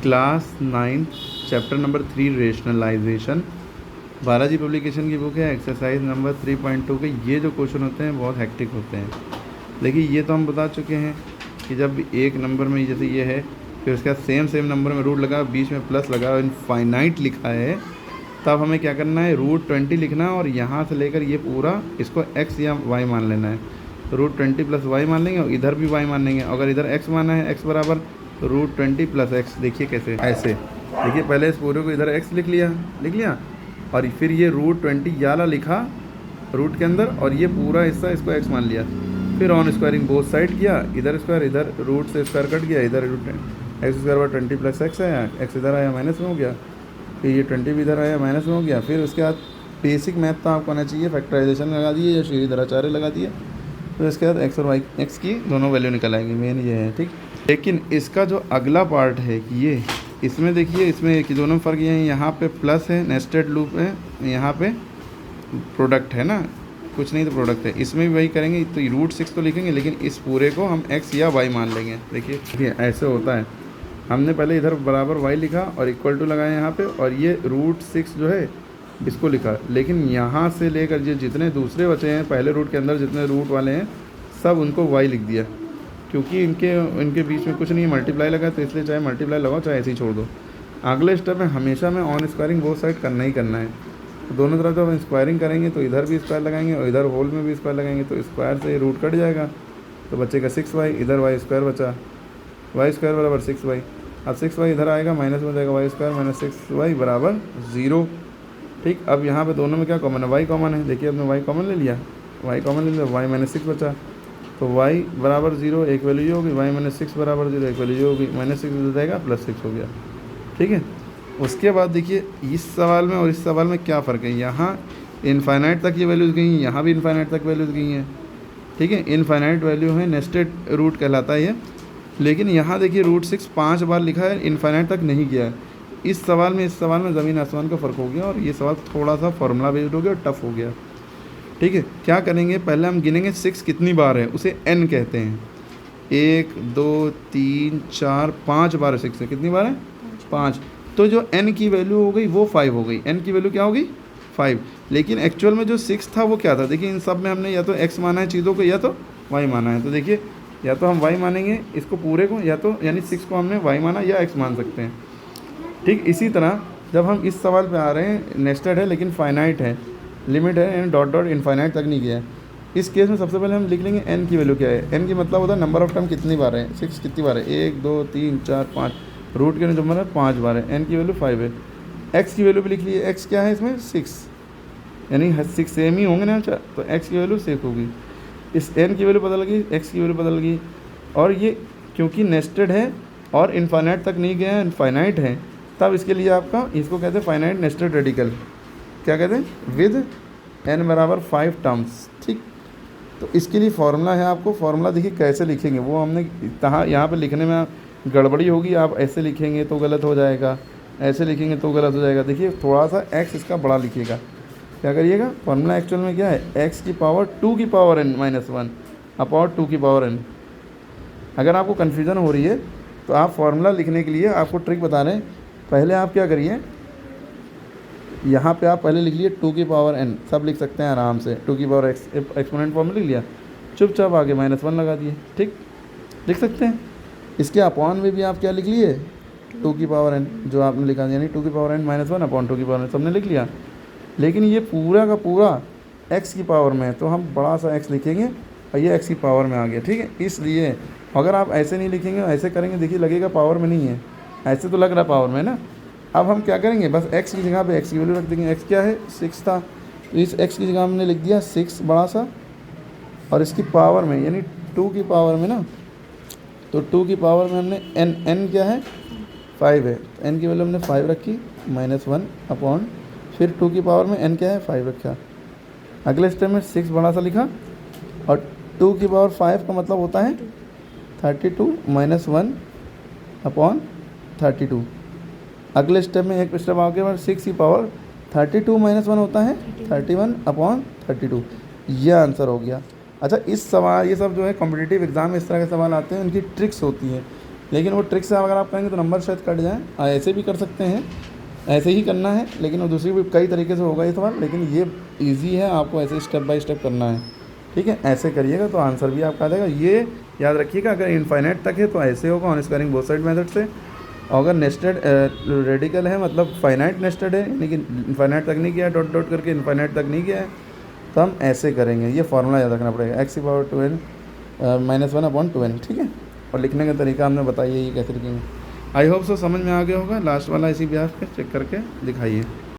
Class 9 chapter number 3 rationalisation, Balaji publication की book है। Exercise number 3.2 के ये जो क्वेश्चन होते हैं बहुत हेक्टिक होते हैं। देखिए ये तो हम बता चुके हैं कि जब एक नंबर में जैसे ये है, फिर उसके बाद सेम नंबर में रूट लगा, बीच में प्लस लगा और इनफाइनाइट लिखा है, तब हमें क्या करना है, √20 लिखना है और यहाँ से लेकर ये पूरा इसको x या y मान लेना है। तो √20 प्लस y मान लेंगे और इधर भी y मान लेंगे। अगर इधर x माना है, x बराबर √20 प्लस x। देखिए कैसे, ऐसे देखिए, पहले इस पूरे को इधर x लिख लिया और फिर ये √20 याला लिखा रूट के अंदर और ये पूरा हिस्सा इसको x मान लिया। फिर ऑन स्क्वायरिंग बोथ साइड किया, इधर स्क्वायर, इधर रूट से स्क्वायर कट गया, इधर x² 20 प्लस x आया, x इधर आया माइनस में हो गया, फिर ये 20 भी इधर आया माइनस में हो गया। फिर उसके बाद बेसिक मैथ तो आपको आना चाहिए, फैक्टराइजेशन लगा दिए या श्रीधराचार्य लगा दिए। फिर उसके बाद x और y, x की दोनों वैल्यू निकल आएंगी, मेन ये है, ठीक। लेकिन इसका जो अगला पार्ट है कि ये, इसमें देखिए, इसमें कि दोनों फ़र्क ये है, यहाँ पे प्लस है, नेस्टेड लूप है, यहाँ पे प्रोडक्ट है ना, कुछ नहीं तो प्रोडक्ट है। इसमें भी वही करेंगे, तो √6 तो लिखेंगे, लेकिन इस पूरे को हम x या y मान लेंगे। देखिए ऐसे होता है। हमने पहले इधर बराबर y लिखा और इक्वल टू लगाया यहाँ पे, और ये √6 जो है इसको लिखा, लेकिन यहाँ से लेकर ये जितने दूसरे बचे हैं पहले रूट के अंदर जितने रूट वाले हैं सब उनको y लिख दिया, क्योंकि इनके बीच में कुछ नहीं है, मल्टीप्लाई लगा, तो इसलिए चाहे मल्टीप्लाई लगाओ चाहे ऐसे ही छोड़ दो। अगले स्टेप में हमेशा में ऑन स्क्वायरिंग बोथ साइड करना ही करना है। तो दोनों तरफ जब हम स्क्वायरिंग करेंगे तो इधर भी स्क्वायर लगाएंगे और इधर होल में भी स्क्वायर लगाएंगे, तो स्क्वायर से रूट कट जाएगा, तो बचेगा 6y, इधर y² बचा, y² बराबर 6y। अब 6y इधर आएगा, माइनस में हो जाएगा, y² माइनस 6y बराबर 0, ठीक। अब यहाँ पे दोनों में क्या कॉमन है, y कॉमन है। देखिए हमने y कॉमन ले लिया, y कॉमन ले लिया, y माइनस 6 बचा, तो y बराबर 0, एक वैल्यू ये होगी, y माइनस 6 बराबर 0, एक वैल्यू ये होगी, -6 हो जाएगा, +6 हो गया, ठीक है। उसके बाद देखिए इस सवाल में और इस सवाल में क्या फ़र्क है, यहाँ इनफाइनाइट तक ये वैल्यूज़ गई हैं, यहाँ भी इनफाइनाइट तक वैल्यूज़ गई हैं, ठीक है। इनफाइनाइट वैल्यू है, नेस्टेड रूट कहलाता है ये। लेकिन यहाँ देखिए √6 5 बार लिखा है, इनफाइनाइट तक नहीं गया है। इस सवाल में ज़मीन आसमान का फ़र्क हो गया, और ये सवाल थोड़ा सा फार्मूला बेस्ड हो गया और टफ हो गया, ठीक है। क्या करेंगे, पहले हम गिनेंगे 6 कितनी बार है, उसे n कहते हैं। 1 2 3 4 5 बार 6 है, कितनी बार है, 5। तो जो n की वैल्यू हो गई वो 5 हो गई, n की वैल्यू क्या होगी, 5। लेकिन एक्चुअल में जो 6 था वो क्या था, देखिए इन सब में हमने या तो x माना है चीज़ों को, या तो y माना है। तो देखिए या तो हम y मानेंगे इसको पूरे को, या तो यानी 6 को हमने y माना या x मान सकते हैं, ठीक। इसी तरह जब हम इस सवाल पे आ रहे हैं, नेस्टेड है लेकिन फाइनाइट है, लिमिट है, यानी डॉट इनफाइनाइट तक नहीं गया है, इस केस में सबसे पहले हम लिख लेंगे n की वैल्यू क्या है। n की मतलब होता है नंबर ऑफ टर्म कितनी बार है, 6 कितनी बार है, 1 2 3 4 5, रूट के नंबर है 5 बार है, n की वैल्यू 5 है। x की वैल्यू भी लिख लीजिए, x क्या है इसमें 6, यानी 6 सेम ही होंगे ना, तो x की वैल्यू 6 होगी। इस n की वैल्यू बदल गई, x की वैल्यू बदल गई, और ये क्योंकि नेस्टेड है और इनफाइनाइट तक नहीं गया है, इनफाइनाइट है, तब इसके लिए आपका इसको कहते हैं फाइनाइट नेस्टेड रेडिकल, क्या कहते हैं, विद n बराबर 5 टर्म्स, ठीक। तो इसके लिए फार्मूला है, आपको फार्मूला देखिए कैसे लिखेंगे, वो हमने यहाँ पे लिखने में गड़बड़ी होगी, आप ऐसे लिखेंगे तो गलत हो जाएगा, ऐसे लिखेंगे तो गलत हो जाएगा। देखिए थोड़ा सा x इसका बड़ा लिखिएगा, क्या करिएगा, फार्मूला एक्चुअल में क्या है, x की पावर 2 की पावर n माइनस 1 अपॉन 2 की पावर n। अगर आपको कन्फ्यूज़न हो रही है तो आप फार्मूला लिखने के लिए आपको ट्रिक बता रहे हैं। पहले आप क्या करिए, यहाँ पे आप पहले लिख लिए 2 की पावर n, सब लिख सकते हैं आराम से, 2 की पावर x एक्सपोनेंट फॉर्म में लिख लिया, चुपचाप आगे -1 लगा दिए, ठीक, लिख सकते हैं। इसके अपॉन में भी आप क्या लिख लिए, 2 की पावर n जो आपने लिखा, यानी 2 की पावर n -1 अपॉन 2 की पावर n सबने लिख लिया। लेकिन ये पूरा का पूरा x की पावर में है, तो हम बड़ा सा x लिखेंगे और ये x की पावर में आ गया, ठीक है। इसलिए अगर आप ऐसे नहीं लिखेंगे, ऐसे करेंगे, देखिए लगेगा पावर में नहीं है, ऐसे तो लग रहा पावर में ना। अब हम क्या करेंगे, बस x की जगह पे x की वैल्यू रख देंगे। x क्या है, 6 था, तो इस x की जगह हमने लिख दिया 6 बड़ा सा, और इसकी पावर में यानी 2 की पावर में ना, तो 2 की पावर में हमने n क्या है, 5 है, तो n की वैल्यू हमने 5 रखी, -1 अपॉन, फिर 2 की पावर में n क्या है, 5 रखा। अगले स्टेप में 6 बड़ा सा लिखा, और 2 की पावर 5 का मतलब होता है 32 -1 अपॉन 32। अगले स्टेप में एक स्टेप आगे बाद 6 की पावर 32 -1 होता है 31 अपॉन 32। यह आंसर हो गया। अच्छा, इस सवाल, ये सब जो है कॉम्पिटिटिव एग्ज़ाम में इस तरह के सवाल आते हैं, उनकी ट्रिक्स होती हैं। लेकिन वो ट्रिक से अगर आप करेंगे तो नंबर शायद कट जाए। ऐसे भी कर सकते हैं, ऐसे ही करना है, लेकिन वो दूसरी भी कई तरीके से होगा इस बार, लेकिन ये इजी है, आपको ऐसे स्टेप बाय स्टेप करना है। ठीक है, ऐसे करिएगा तो आंसर भी आपका आ जाएगा। ये याद रखिएगा, अगर इनफाइनाइट तक है तो ऐसे होगा on squaring both side method से, और अगर नेस्टेड रेडिकल है मतलब फाइनाइट नेस्टेड है, यानी कि इनफाइनाइट तक नहीं किया है, डॉट डॉट करके इनफाइनाइट तक नहीं किया है, तो हम ऐसे करेंगे। ये फार्मूला याद रखना पड़ेगा, x⁻2n -1/2n। ठीक है, और लिखने का तरीका हमने बताइए ये कैसे लिखेंगे। आई होप सो समझ में आ गया होगा। लास्ट वाला इसी ब्याज पे चेक करके दिखाइए।